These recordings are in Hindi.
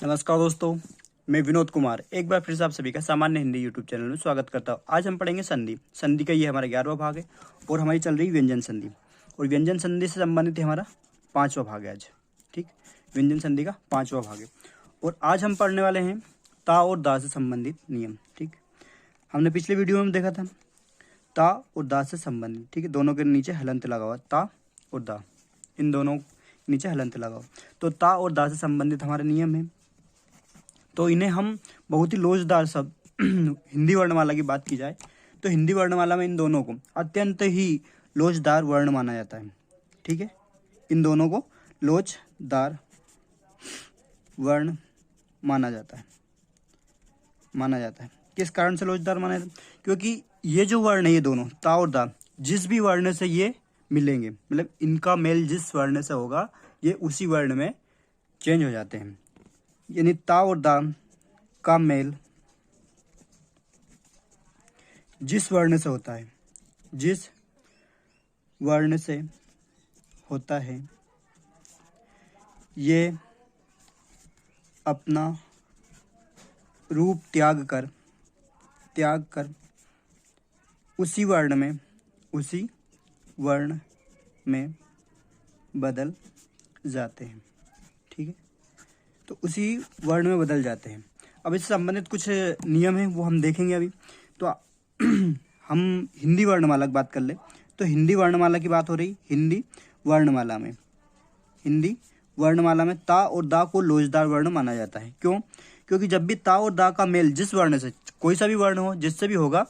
नमस्कार दोस्तों, मैं विनोद कुमार एक बार फिर से आप सभी का सामान्य हिंदी यूट्यूब चैनल में स्वागत करता हूँ। आज हम पढ़ेंगे संधि। संधि का ये हमारा 11वां भाग है और हमारी चल रही व्यंजन संधि, और व्यंजन संधि से संबंधित है हमारा 5वां भाग है आज। ठीक, व्यंजन संधि का 5वां भाग है और आज हम पढ़ने वाले हैं ता और दा से संबंधित नियम। ठीक, हमने पिछले वीडियो में देखा था ता और दा से संबंधित। ठीक है, दोनों के नीचे हलंत लगा हुआ, ता और दा, इन दोनों नीचे हलंत लगा हुआ। तो ता और दा से संबंधित हमारे नियम है, तो इन्हें हम बहुत ही लोचदार शब्द हिंदी वर्णमाला की बात की जाए तो हिंदी वर्णमाला में इन दोनों को अत्यंत ही लोचदार वर्ण माना जाता है। ठीक है, इन दोनों को लोचदार वर्ण माना जाता है। किस कारण से लोचदार माना जाता है? क्योंकि ये जो वर्ण है, ये दोनों ता और दा, जिस भी वर्ण से ये मिलेंगे, मतलब इनका मेल जिस वर्ण से होगा ये उसी वर्ण में चेंज हो जाते हैं। यानी ता और दा का मेल जिस वर्ण से होता है, जिस वर्ण से होता है, ये अपना रूप त्याग कर उसी वर्ण में बदल जाते हैं। ठीक है, तो उसी वर्ण में बदल जाते हैं। अब इससे संबंधित कुछ नियम हैं, वो हम देखेंगे अभी। तो हम हिंदी वर्णमाला की बात कर ले तो हिंदी वर्णमाला की बात हो रही। हिंदी वर्णमाला में ता और दा को लोचदार वर्ण माना जाता है। क्यों? क्योंकि जब भी ता और दा का मेल जिस वर्ण से, कोई सा भी वर्ण हो, जिससे भी होगा,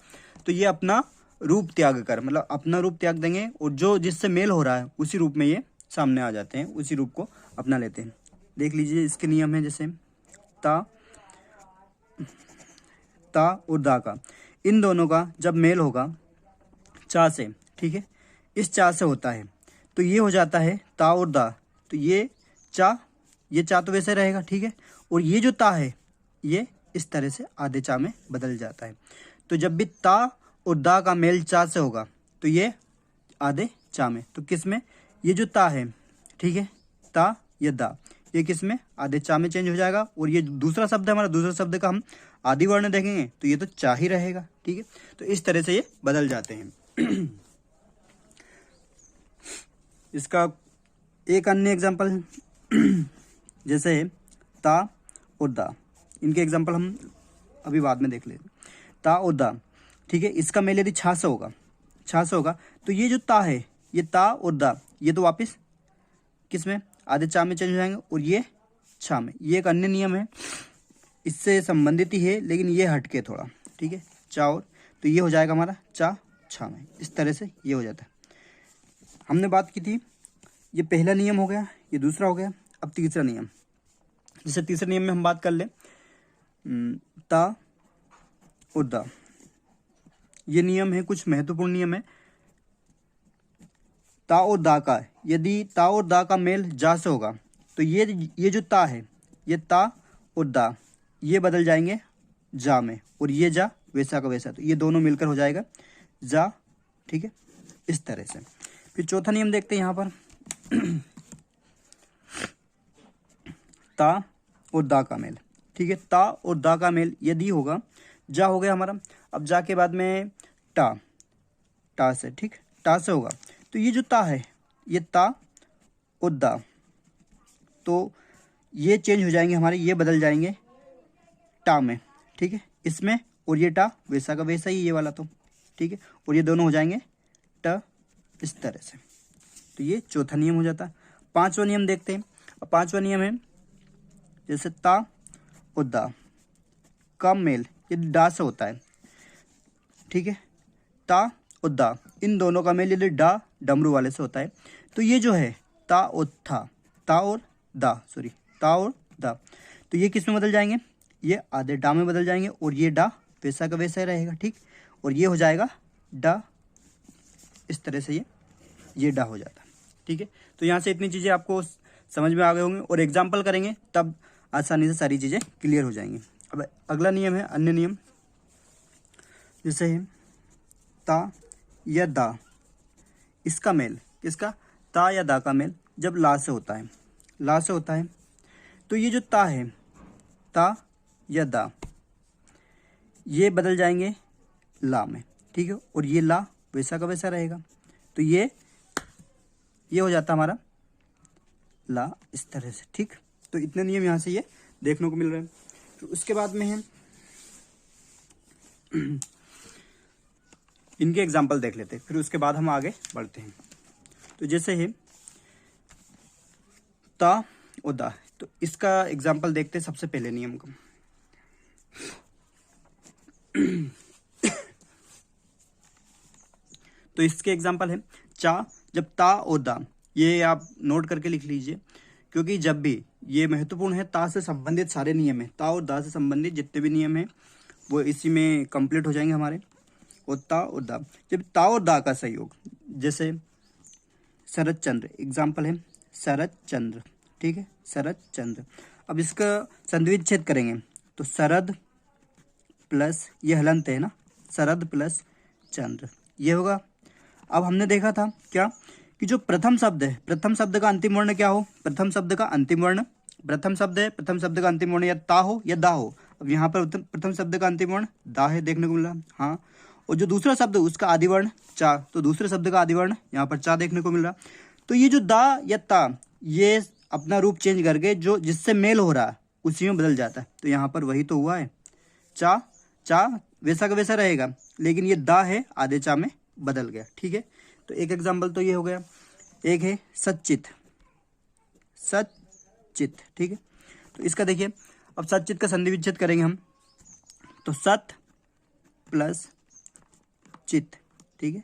तो ये अपना रूप त्याग कर, मतलब अपना रूप त्याग देंगे और जो जिससे मेल हो रहा है उसी रूप में ये सामने आ जाते हैं, उसी रूप को अपना लेते हैं। देख लीजिए, इसके नियम है जैसे ता और दा का, इन दोनों का जब मेल होगा चा से, ठीक है, इस चा से होता है तो ये हो जाता है ता और दा। तो ये चा तो वैसे रहेगा, ठीक है, और ये जो ता है ये इस तरह से आधे चा में बदल जाता है। तो जब भी ता और दा का मेल चा से होगा तो ये आधे चा में, तो किस में? ये जो ता है, ठीक है, ता या दा, ये किस में? आधे चा में चेंज हो जाएगा। और ये दूसरा शब्द है हमारा, दूसरा शब्द का हम आदि वर्ण देखेंगे तो ये तो चा ही रहेगा। ठीक है, तो इस तरह से ये बदल जाते हैं। इसका एक अन्य एग्जांपल है जैसे ता और दा, इनके एग्जांपल हम अभी बाद में देख लेते। ता और दा, ठीक है, इसका मेल यदि छा से होगा तो ये जो ता है, ये ता और दा, ये तो वापस किस में? आधे चा में चेंज हो जाएंगे और ये छा में। ये एक अन्य नियम है, इससे संबंधित ही है लेकिन ये हटके थोड़ा। ठीक है, चा और, तो ये हो जाएगा हमारा चा छा में, इस तरह से ये हो जाता है। हमने बात की थी, ये पहला नियम हो गया, ये दूसरा हो गया। अब तीसरा नियम, जैसे तीसरे नियम में हम बात कर ले ता और दा, ये नियम है, कुछ महत्वपूर्ण नियम है। ता और दा का, यदि ता और दा का मेल जा से होगा तो ये जो ता है, ये ता और दा, ये बदल जाएंगे जा में, और ये जा वैसा का वैसा, तो ये दोनों मिलकर हो जाएगा जा। ठीक है, इस तरह से। फिर चौथा नियम देखते हैं यहाँ पर ता और दा का मेल। ठीक है, ता और दा का मेल यदि होगा, जा हो गया हमारा, अब जा के बाद में टा से, ठीक, टा से होगा तो ये जो ता है, ये ता और दा, तो ये चेंज हो जाएंगे हमारे, ये बदल जाएंगे टा में। ठीक है, इसमें, और ये टा वैसा का वैसा ही, ये वाला तो, ठीक है, और ये दोनों हो जाएंगे ट, इस तरह से। तो ये चौथा नियम हो जाता है। पांचवा नियम देखते हैं। अब पांचवा नियम है जैसे ता और दा का मेल यदि डा से होता है, ठीक है, ता और दा, इन दोनों का मेल यदि डा डमरू वाले से होता है तो ये जो है ता और दा, तो ये किस में बदल जाएंगे? ये आधे डा में बदल जाएंगे और ये डा वैसा का वैसा ही रहेगा। ठीक, और ये हो जाएगा डा, इस तरह से ये डा हो जाता है। ठीक है, तो यहाँ से इतनी चीज़ें आपको समझ में आ गए होंगे, और एग्जाम्पल करेंगे तब आसानी से सारी चीज़ें क्लियर हो जाएंगी। अब अगला नियम है अन्य नियम, जैसे है ता या दा, इसका मेल, किसका? ता या दा का मेल जब ला से होता है, तो ये जो ता है ता या दा, ये बदल जाएंगे ला में, ठीक है, और ये ला वैसा का वैसा रहेगा। तो ये हो जाता हमारा ला इस तरह से, ठीक। तो इतने नियम यहाँ से ये देखने को मिल रहे हैं। तो उसके बाद में है इनके एग्जाम्पल देख लेते हैं, फिर उसके बाद हम आगे बढ़ते हैं। तो जैसे है ता और दा, तो इसका एग्जाम्पल देखते हैं सबसे पहले नियम को। तो इसके एग्जाम्पल है चा, जब ता और दा, ये आप नोट करके लिख लीजिए, क्योंकि जब भी ये महत्वपूर्ण है, ता से संबंधित सारे नियम है, ता और दा से संबंधित जितने भी नियम है वो इसी में कंप्लीट हो जाएंगे हमारे। और ता और दा, जब ता और दा का संयोग, जैसे शरद चंद्र, एग्जाम्पल है शरद चंद्र, ठीक है, शरद चंद्र। अब इसका संधि छेद करेंगे तो शरद प्लस ये हलंत है ना, शरद प्लस चंद्र, ये होगा। अब हमने देखा था क्या कि जो प्रथम शब्द है, प्रथम शब्द का अंतिम वर्ण क्या हो, प्रथम शब्द का अंतिम वर्ण, प्रथम शब्द है, प्रथम शब्द का अंतिम वर्ण या ता हो या दा हो। अब यहाँ पर प्रथम शब्द का अंतिम वर्ण दा है, देखने को मिला, हाँ। और जो दूसरा शब्द उसका आदि वर्ण चा, तो दूसरे शब्द का आदि वर्ण यहाँ पर चा देखने को मिल रहा। तो ये जो दा या ता, ये अपना रूप चेंज करके जो जिससे मेल हो रहा है उसी में बदल जाता है। तो यहाँ पर वही तो हुआ है, चा चा वैसा का वैसा रहेगा, लेकिन ये दा है आधे चा में बदल गया, ठीक है। तो एक एग्जाम्पल तो ये हो गया। एक है सच्चित, सच्चित, ठीक है। तो इसका देखिए, अब सच्चित का संधि विच्छेद करेंगे हम, तो सत प्लस चित, ठीक है,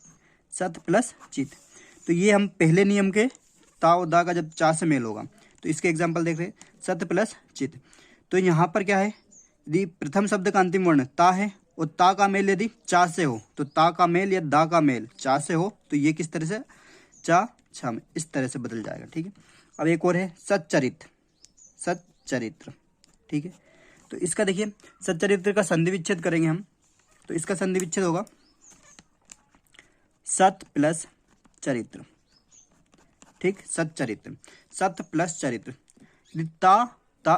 सत प्लस चित। तो ये हम पहले नियम के ता और दा का जब चा से मेल होगा, तो इसके एग्जाम्पल देख रहे हैं, सत प्लस चित। तो यहाँ पर क्या है, यदि प्रथम शब्द का अंतिम वर्ण ता है और ता का मेल यदि चा से हो, तो ता का मेल या दा का मेल चा से हो, तो ये किस तरह से चा छा में इस तरह से बदल जाएगा, ठीक है। अब एक और है सच्चरित, सच्चरित्र, ठीक है। तो इसका देखिए, सच्चरित्र का संधि विच्छेद करेंगे हम, तो इसका संधि विच्छेद होगा सत प्लस चरित्र, ठीक, सच्चरित्र, सत प्लस चरित्र। ता ता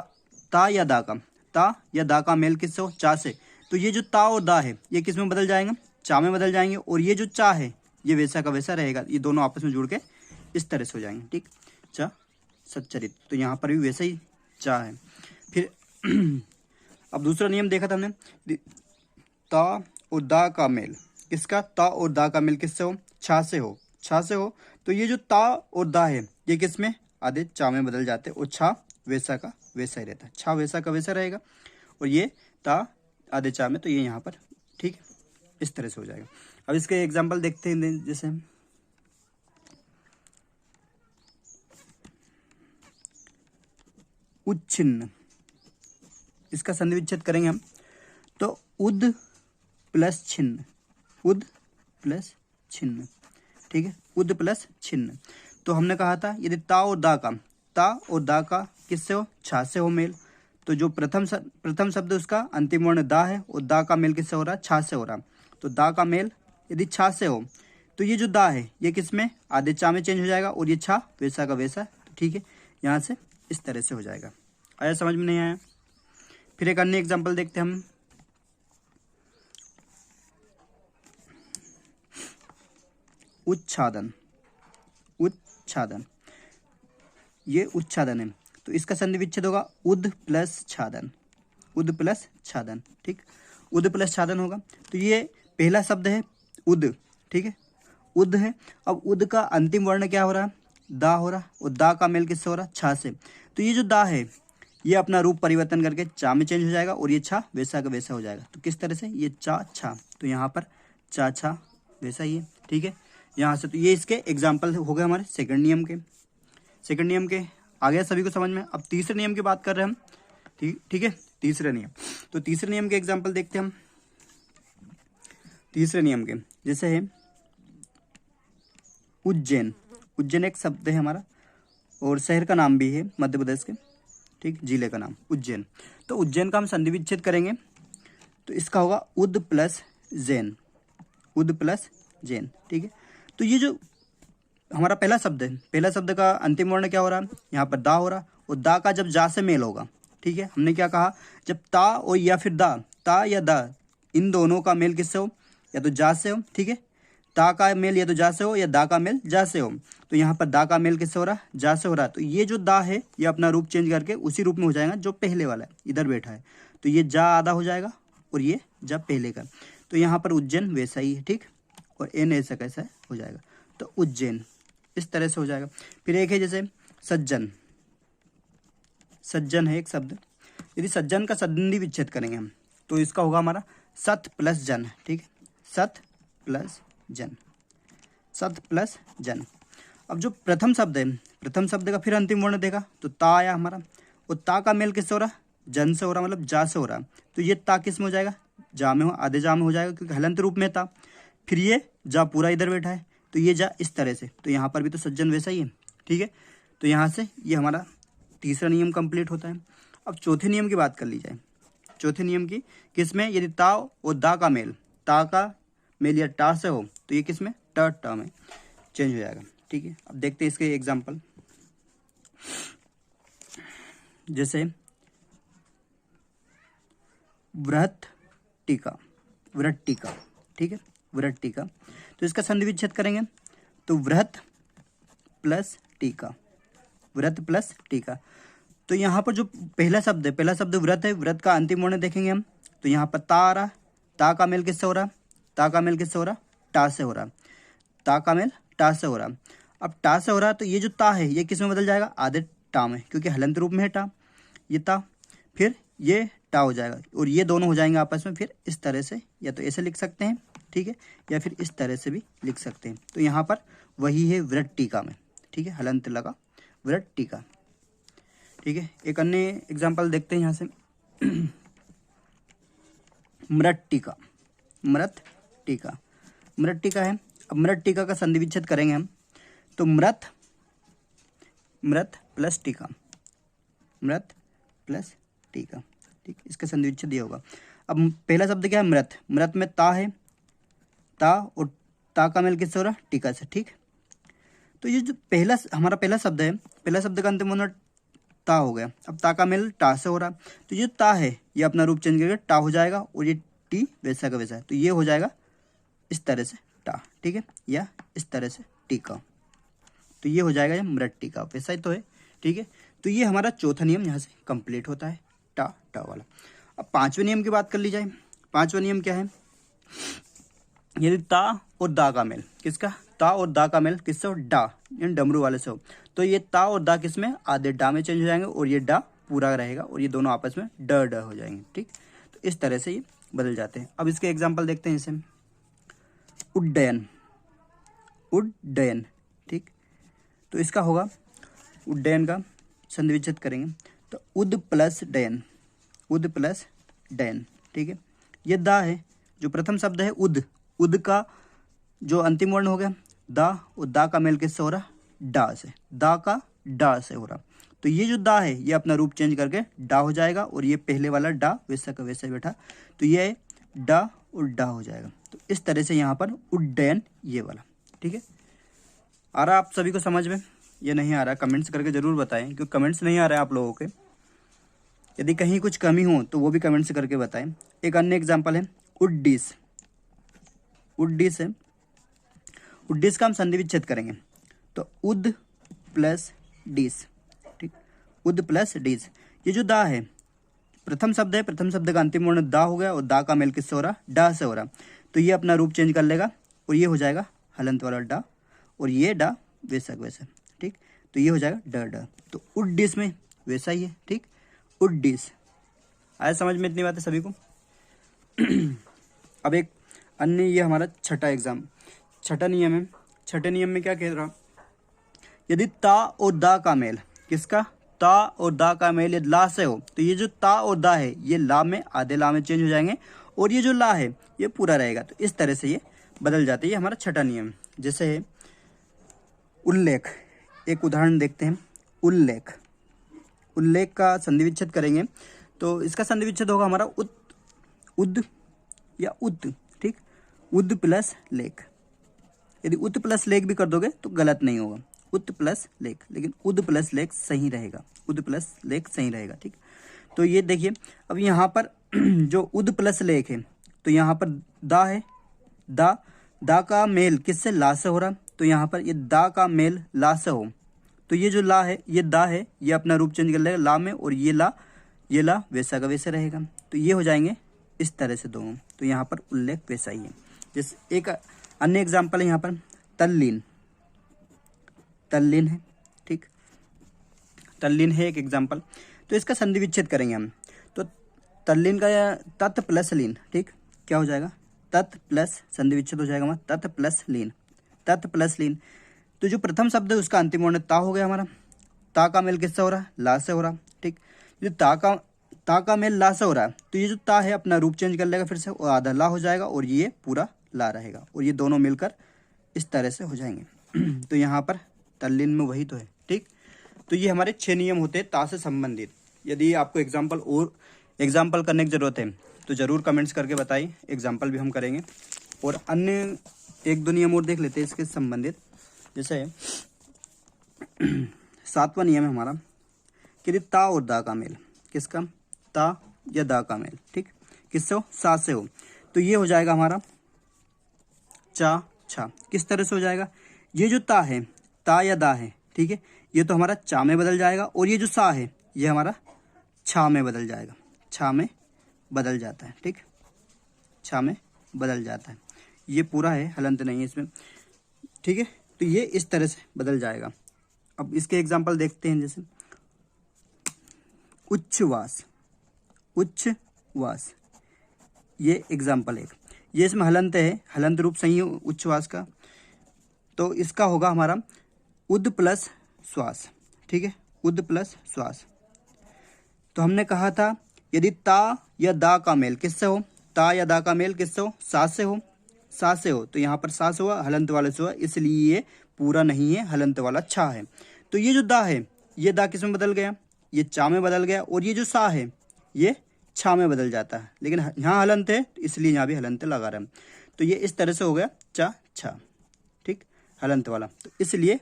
ता या दा का, ता या दा का मेल किससे हो, चा से, तो ये जो ता और दा है ये किस में बदल जाएंगे, चा में बदल जाएंगे, और ये जो चा है ये वैसा का वैसा रहेगा, ये दोनों आपस में जुड़ के इस तरह से हो जाएंगे, ठीक, चा सच्चरित। तो यहाँ पर भी वैसा ही चा है। फिर अब दूसरा नियम देखा था हमने, ता और दा का मेल, किसका, ता और दा का मेल किससे हो, छा से हो, छा से हो। तो ये जो ता और दा है ये किस में, आधे चा में बदल जाते, और छा वैसा का वैसा ही रहता है, छा वैसा का वैसा रहेगा, और ये ता आधे चा में, तो ये यहाँ पर, ठीक है, इस तरह से हो जाएगा। अब इसके एग्जाम्पल देखते हैं, जैसे उच्छिन्न, इसका संधि विच्छेद करेंगे हम, तो उद प्लस छिन्न, उद प्लस छिन्न, ठीक है, उद प्लस छिन्न। तो हमने कहा था यदि ता और दा का, ता और दा का किससे हो, छा से हो मेल, तो जो प्रथम शब्द उसका अंतिम वर्ण दा है और दा का मेल किससे हो रहा है, छा से हो रहा। तो दा का मेल यदि छा से हो, तो ये जो दा है ये किस में, आधे चा में चेंज हो जाएगा, और ये छा वैसा का वैसा, तो ठीक है, यहाँ से इस तरह से हो जाएगा। आया समझ में, नहीं आया? फिर एक अन्य एग्जाम्पल देखते हैं हम, उच्छादन, उच्छादन, ये उच्छादन है, तो इसका संधि विच्छेद होगा उद प्लस छादन, उद प्लस छादन, ठीक, उद प्लस छादन होगा। तो ये पहला शब्द है उद, ठीक है, उद है। अब उद का अंतिम वर्ण क्या हो रहा है, दा हो रहा, और दा का मेल किससे हो रहा, छा से। तो ये जो दा है ये अपना रूप परिवर्तन करके चा में चेंज हो जाएगा, और ये छा वैसा का वैसा हो जाएगा। तो किस तरह से, ये चा छा, तो यहाँ पर चा छा वैसा ही है, ठीक है, यहाँ से। तो ये इसके एग्जाम्पल हो गए हमारे सेकंड नियम के। सेकंड नियम के आ गया सभी को समझ में। अब तीसरे नियम की बात कर रहे हैं हम, ठीक है, तीसरे नियम। तो तीसरे नियम के एग्जाम्पल देखते हैं हम। तीसरे नियम के जैसे है उज्जैन, उज्जैन एक शब्द है हमारा, और शहर का नाम भी है मध्य प्रदेश के, ठीक, जिले का नाम उज्जैन। तो उज्जैन का हम संधि विच्छेद करेंगे, तो इसका होगा उद प्लस जैन, उद प्लस जैन, ठीक है। तो ये जो हमारा पहला शब्द है, पहला शब्द का अंतिम वर्ण क्या हो रहा है, यहाँ पर दा हो रहा, और दा का जब जा से मेल होगा, ठीक है, हमने क्या कहा, जब ता और या फिर दा, ता या दा, इन दोनों का मेल किससे हो, या तो जा से हो, ठीक है, ता का मेल या तो जा से हो या दा का मेल जा से हो। तो यहाँ पर दा का मेल किससे हो रहा है, जा से हो रहा है। तो ये जो दा है ये अपना रूप चेंज करके उसी रूप में हो जाएगा जो पहले वाला है, इधर बैठा है। तो ये जा आधा हो जाएगा और ये जा पहले का। तो यहाँ पर उज्जैन वैसा ही है, ठीक, और एन ऐसा कैसा हो जाएगा, तो उज्जैन इस तरह से हो जाएगा। फिर एक है जैसे सज्जन, सज्जन है एक शब्द, यदि सज्जन का संधि विच्छेद करेंगे हम तो इसका होगा हमारा सत प्लस जन, ठीक है, सत प्लस जन, सत प्लस जन। अब जो प्रथम शब्द है, प्रथम शब्द का फिर अंतिम वर्ण देगा तो ता आया हमारा, और ता का मेल किससे हो रहा, जन से हो रहा, मतलब जा से हो रहा। तो ये ता किस में हो जाएगा, जा में हो, आधे जा में हो जाएगा क्योंकि हलंत रूप में था। फिर ये जा पूरा इधर बैठा है तो ये जा इस तरह से, तो यहाँ पर भी तो सज्जन वैसा ही है, ठीक है। तो यहाँ से ये हमारा तीसरा नियम कंप्लीट होता है। अब चौथे नियम की बात कर ली जाए, चौथे नियम की किसमें, यदि ता और दा का मेल, ता का मेल या टा से हो तो ये किसमें, ट में चेंज हो जाएगा, ठीक है। अब देखते हैं इसके एग्जाम्पल, जैसे वृहत टीका, वृहत टीका, ठीक है, वृहत टीका। तो इसका संधि विच्छेद करेंगे तो वृहत प्लस टीका, वृहत प्लस टीका। तो यहाँ पर जो पहला शब्द है, पहला शब्द व्रत है, व्रत का अंतिम वर्ण देखेंगे हम तो यहाँ पर ता आ रहा, ता का मेल किससे हो रहा, ता का मेल किससे हो रहा, टा से हो रहा, ता का मेल टा से हो रहा। अब टा से हो रहा तो ये जो ता है ये किस में बदल जाएगा, आधे टा में, क्योंकि हलंत रूप में है टा, ये ता, फिर ये टा हो जाएगा और ये दोनों हो जाएंगे आपस में। फिर इस तरह से या तो ऐसे लिख सकते हैं, ठीक है, या फिर इस तरह से भी लिख सकते हैं। तो यहाँ पर वही है व्रत टीका में, ठीक है, हलंत लगा व्रत टीका, ठीक है। एक अन्य एग्जाम्पल देखते हैं यहाँ से मृत टीका, मृत टीका, मृत टीका है। अब मृत टीका का संधि विच्छेद करेंगे हम तो मृत, मृत प्लस टीका, मृत प्लस टीका, ठीक, इसका संधि विच्छेद ये होगा। अब पहला शब्द क्या है, मृत, मृत में ता है, ता और ता का मेल किससे हो रहा, टीका से, ठीक। तो ये जो पहला हमारा पहला शब्द है, पहला शब्द का अंतिम वर्ण ता हो गया। अब ता का मेल टा से हो रहा, तो ये ता है ये अपना रूप चेंज करके टा हो जाएगा और ये टी वैसा का वैसा है, तो ये हो जाएगा इस तरह से टा, ठीक है, या इस तरह से टीका। तो ये हो जाएगा ये मृत टीका, वैसा ही तो है, ठीक है। तो ये हमारा चौथा नियम यहाँ से कंप्लीट होता है, टा टा वाला। अब पांचवें नियम की बात कर ली जाए। पांचवा नियम क्या है, यदि ता और दा का मेल, किसका, ता और दा का मेल किससे हो, डा, यानी डमरू वाले से हो, तो ये ता और दा किसमें, आधे डा में चेंज हो जाएंगे और ये डा पूरा रहेगा और ये दोनों आपस में ड ड हो जाएंगे, ठीक। तो इस तरह से ये बदल जाते हैं। अब इसके एग्जाम्पल देखते हैं इसे, उड्डयन, उड्डयन, ठीक। तो इसका होगा उड्डयन का संधि विच्छेद करेंगे तो उद प्लस डयन, उद प्लस डयन, ठीक है। ये दा है, जो प्रथम शब्द है उद, उद का जो अंतिम वर्ण हो गया दा, और दा का मेल किससे हो रहा, डा से, दा का डा से हो रहा। तो ये जो दा है ये अपना रूप चेंज करके डा हो जाएगा और ये पहले वाला डा वैसा का वैसा बैठा, तो ये डा और डा हो जाएगा। तो इस तरह से यहाँ पर उड्डयन ये वाला, ठीक है। आ रहा आप सभी को समझ में, ये नहीं आ रहा कमेंट्स करके जरूर बताएं, क्योंकि कमेंट्स नहीं आ रहा है आप लोगों के। यदि कहीं कुछ कमी हो तो वो भी कमेंट्स करके बताएं। एक अन्य एग्जाम्पल है उड्डीस, उड्डीस है, उड्डीस का हम संधि विच्छेद करेंगे तो उद प्लस डीस, ठीक, उद प्लस डीस। ये जो दा है प्रथम शब्द है, प्रथम शब्द का अंतिम वर्ण दा हो गया और दा का मेल किससे हो रहा, डा से हो रहा। तो ये अपना रूप चेंज कर लेगा और ये हो जाएगा हलंत वाला डा और ये डा वैसा वैसा, ठीक। तो ये हो जाएगा ड ड। तो उड्डीस में वैसा ही है, ठीक, उड्डीस। आया समझ में इतनी बातें सभी को। अब एक अन्य ये हमारा छठा नियम है। छठे नियम में क्या कह रहा, यदि ता और दा का मेल, किसका, ता और दा का मेल यदि ला से हो तो ये जो ता और दा है ये ला में, आधे ला में चेंज हो जाएंगे और ये जो ला है ये पूरा रहेगा। तो इस तरह से ये बदल जाते हैं, ये हमारा छठा नियम। जैसे है उल्लेख, एक उदाहरण देखते हैं, उल्लेख, उल्लेख का संधि विच्छेद करेंगे तो इसका संधि विच्छेद होगा हमारा उद या उत, ठीक, उद प्लस लेख। यदि उत प्लस लेख भी कर दोगे तो गलत नहीं होगा, उत प्लस लेख, लेकिन उद प्लस लेख सही रहेगा, उद प्लस लेख सही रहेगा, ठीक। तो ये देखिए अब यहाँ पर जो उद प्लस लेख है तो यहाँ पर दा है, दा का मेल किससे, ला से हो रहा। तो यहाँ पर ये दा का मेल ला से हो तो ये जो ला है ये दा है, ये अपना रूप चेंज कर लेगा ला में, और ये ला वैसा का वैसा रहेगा। तो ये हो जाएंगे इस तरह से दोनों। तो यहाँ पर उल्लेख वैसा ही है। जैसे एक अन्य एग्जाम्पल है यहाँ पर तल्लीन है, ठीक, तल्लीन है एक एग्जाम्पल। तो इसका संधि विच्छेद करेंगे हम। तो तल्लीन का तत् प्लस लीन, ठीक, क्या हो जाएगा, तत् प्लस, संधि विच्छेद हो जाएगा हमारा तत् प्लस लीन, तत् प्लस लीन। तो जो प्रथम शब्द है उसका अंतिम वर्ण ता हो गया हमारा। ता का मेल किससे हो रहा है, ला से हो रहा, ठीक। जो ता का मेल ला से हो रहा है तो ये जो ता है अपना रूप चेंज कर लेगा फिर से, और आधा ला हो जाएगा और ये पूरा ला रहेगा, और ये दोनों मिलकर इस तरह से हो जाएंगे। तो यहाँ पर तल्लीन में वही तो है, ठीक। तो ये हमारे 6 नियम होते हैं ता से संबंधित। यदि आपको एग्जाम्पल करने की जरूरत है तो ज़रूर कमेंट्स करके बताइए, एग्जाम्पल भी हम करेंगे। और अन्य 1-2 नियम और देख लेते हैं इसके संबंधित। जैसे 7वां नियम है हमारा कि ता और दा का मेल, किसका, ता या दा का मेल, ठीक, किससे हो, सा से हो। तो ये हो जाएगा हमारा चा छा। किस तरह से हो जाएगा, ये जो ता है, ता या दा है, ठीक है, ये तो हमारा चा में बदल जाएगा, और ये जो सा है ये हमारा छा में बदल जाएगा, छा में बदल जाता है, ठीक, छा में बदल जाता है। ये पूरा है, हलंत नहीं है इसमें, ठीक है। तो ये इस तरह से बदल जाएगा। अब इसके एग्जाम्पल देखते हैं। जैसे उच्छ्वास, ये एग्जाम्पल एक, ये इसमें हलंत है, हलंत रूप सही है उच्छ्वास का। तो इसका होगा हमारा उद प्लस श्वास, ठीक है, उद प्लस श्वास। तो हमने कहा था यदि ता या दा का मेल किससे हो, ता या दा का मेल किससे हो, सा से हो, सा से हो। तो यहाँ पर सा से हुआ, हलंत वाले से हुआ, इसलिए ये पूरा नहीं है, हलंत वाला छा है। तो ये जो दा है ये दा किस में बदल गया, ये चा में बदल गया, और ये जो सा है ये छा में बदल जाता है। लेकिन यहाँ हलंत है इसलिए यहाँ भी हलंत लगा रहे हैं। तो ये इस तरह से हो गया चा छा, ठीक, हलंत वाला। तो इसलिए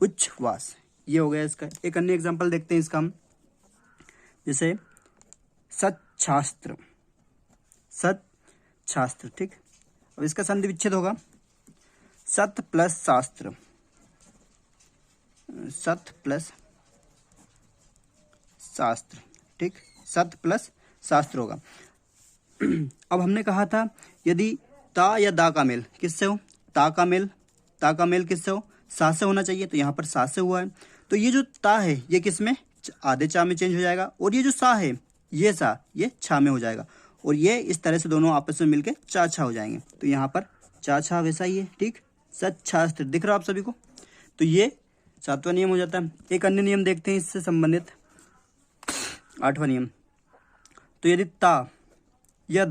उच्छ्वास ये हो गया इसका। एक अन्य एग्जाम्पल देखते हैं इसका हम। जैसे सच्छास्त्र, ठीक। अब इसका संधि विच्छेद होगा सत प्लस शास्त्र, सत प्लस शास्त्र, ठीक, सत प्लस शास्त्र होगा। अब हमने कहा था यदि ता या दा का मेल किससे हो, ता का मेल किससे हो, सा से होना चाहिए। तो यहाँ पर सा से हुआ है। तो ये जो ता है ये किस में, आधे चा में चेंज हो जाएगा, और ये जो सा है ये सा ये छा में हो जाएगा, और ये इस तरह से दोनों आपस में मिलके चा छा हो जाएंगे। तो यहाँ पर चा छा वैसा ही है, ठीक, सच्छास्त्र दिख रहा आप सभी को। तो ये 7वां नियम हो जाता है। एक अन्य नियम देखते हैं इससे संबंधित, 8वां नियम। तो यदि ता या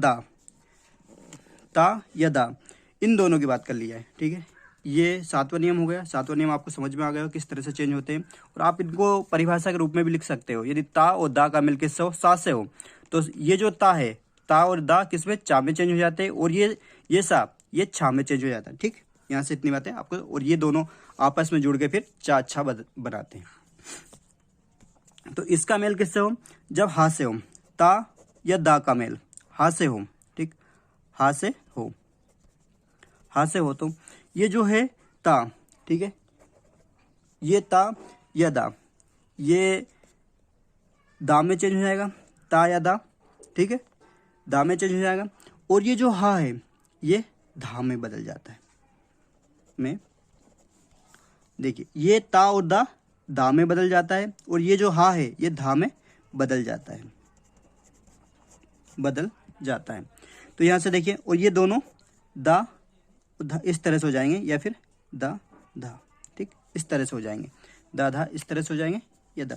दा इन दोनों की बात कर ली जाए, ठीक है, ये 7वां नियम हो गया। 7वां नियम आपको समझ में आ गया हो किस तरह से चेंज होते हैं, और आप इनको परिभाषा के रूप में भी लिख सकते हो। यदि ता और दा का मिल किससे हो, सा से हो, तो ये जो ता है, ता और दा किस में, चा में चेंज हो जाते हैं, और ये सा ये छा में चेंज हो जाता है, ठीक। यहाँ से इतनी बातें आपको, और ये दोनों आपस में जुड़ के फिर चा छा बनाते हैं। तो इसका मेल किससे हो, जब हा से हो, ता या दा का मेल हा से हो, ठीक, हा से हो। तो ये जो है ता, ठीक है, ये ता या दा ये दा में चेंज हो जाएगा, ता या दा, ठीक है, दा में चेंज हो जाएगा, और ये जो हा है ये धा में बदल जाता है। में देखिए ये ता और दा में बदल जाता है, और ये जो हा है ये धा में बदल जाता है। तो यहाँ से देखिए, और ये दोनों दा इस तरह से हो जाएंगे, या फिर दा धा, ठीक, इस तरह से हो जाएंगे, दा धा इस तरह से हो जाएंगे, या दा।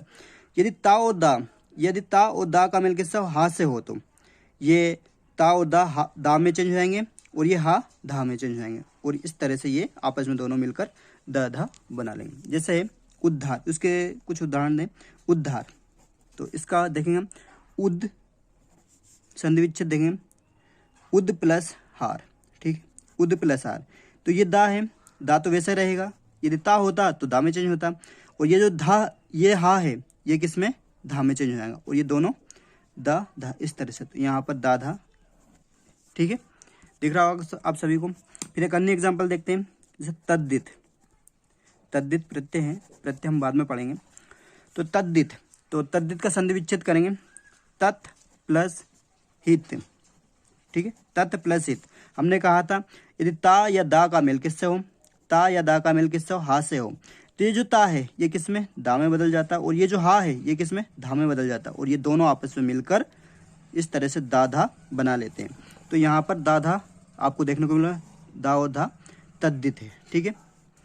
यदि ता और दा का मेल किससे हा से हो, तो ये ता और दा में चेंज हो जाएंगे, और ये हा धा में चेंज हो जाएंगे, और इस तरह से ये आपस में दोनों मिलकर दा धा बना लेंगे। जैसे उद्धार, उसके कुछ उदाहरण दें। उद्धार, तो इसका देखेंगे हम, उद संधि विच्छेद देखेंगे, उद प्लस हार, ठीक, उद प्लस हार। तो ये दा है, दा तो वैसे रहेगा, यदि ता होता तो दा में चेंज होता, और ये जो धा ये हा है ये किस में, धा में चेंज हो जाएगा और ये दोनों दा धा इस तरह से, तो यहाँ पर दा धा। ठीक है, दिख रहा होगा आप सभी को। फिर एक अन्य एग्जाम्पल देखते हैं, जैसे तद्दित। तद्दित प्रत्यय है, प्रत्यय हम बाद में पढ़ेंगे। तो तद्दित, तो तद्दित का संधि विच्छेद करेंगे, तत् प्लस हित। ठीक है, तत् प्लस हित। हमने कहा था यदि ता या दा का मेल किससे हो, ता या दा का मेल किससे हो, हा से हो, तो ये जो ता है ये किस में, दा में बदल जाता है, और ये जो हा है ये किस में, धा में बदल जाता है, और ये दोनों आपस में मिलकर इस तरह से दा धा बना लेते हैं। तो यहाँ पर दा धा आपको देखने को मिला, दा और धा तद्दित है। ठीक है।